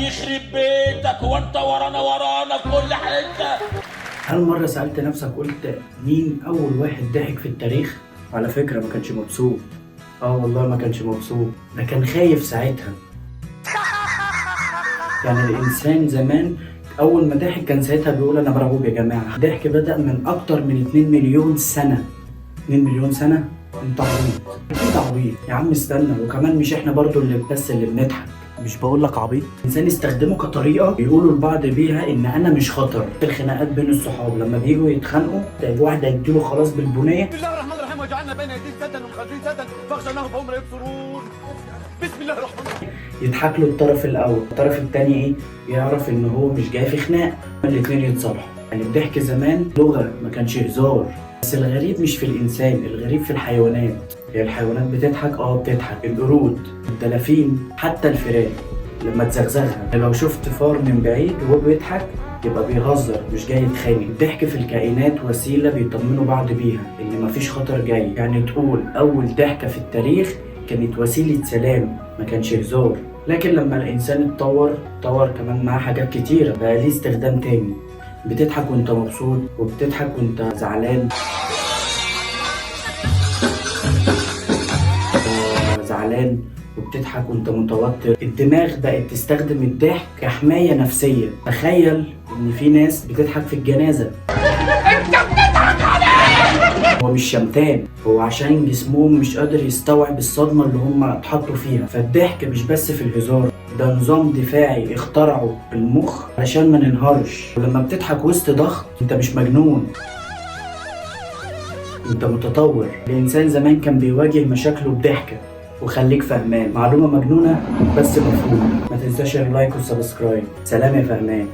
يخرب بيتك وانت ورانا في كل حته. هل مرة سألت نفسك قلت مين أول واحد ضحك في التاريخ؟ على فكرة ما كانش مبسوط. والله ما كانش مبسوط، ده كان خايف ساعتها. يعني الإنسان زمان أول ما ضحك كان ساعتها بيقول أنا مرعوب يا جماعة. الضحك بدأ من أكتر من 2 مليون سنة. 2 مليون سنة؟ أنت عبيط، أكيد عبيط يا عم. استنى، وكمان مش إحنا برضو اللي بنضحك. مش بقول لك عبيط. الانسان استخدمه كطريقه يقولوا لبعض بيها ان انا مش خطر. في الخناقات بين الصحاب لما بييجوا يتخانقوا تلاقي واحد هيديله خلاص بالبنيه. بسم الله الرحمن الرحيم، وجعلنا بين ايديهم سدا ومن خلفهم سدا فاخشيناهم فهم لا يبصرون. بسم الله الرحمن الرحيم. يضحك له الطرف الاول، الطرف الثاني ايه؟ يعرف ان هو مش جاي في خناق، الاثنين يتصالحوا. يعني الضحك زمان لغه ما كانش هزار. بس الغريب مش في الانسان، الغريب في الحيوانات. هي الحيوانات بتضحك، بتضحك. القرود، الدلافين، حتى الفئران لما تزغزغها. لو شفت فار من بعيد وهو بيضحك يبقى بيهزر مش جاي يتخانق. الضحك في الكائنات وسيله بيطمنوا بعض بيها ان مفيش خطر جاي. يعني تقول اول ضحكه في التاريخ كانت وسيله سلام، ما كانش هزار. لكن لما الانسان اتطور كمان معاه حاجات كتيره، بقى ليه استخدام تاني. بتضحك وانت مبسوط، وبتضحك وانت زعلان. وبتضحك وانت متوتر. الدماغ بقت تستخدم الضحك كحماية نفسية. تخيل ان في ناس بتضحك في الجنازة. انت بتضحك عليه. هو مش شمتان، هو عشان جسمهم مش قادر يستوعب الصدمة اللي هم اتحطوا فيها. فالضحك مش بس في الهزار، ده نظام دفاعي اخترعه المخ علشان ما ننهارش. ولما بتضحك وسط ضغط انت مش مجنون، انت متطور. الانسان زمان كان بيواجه مشاكله بضحكة. وخليك فهمان، معلومة مجنونة بس مفهومة. ما تنساش اللايك والسبسكرايب. سلام يا فهمان.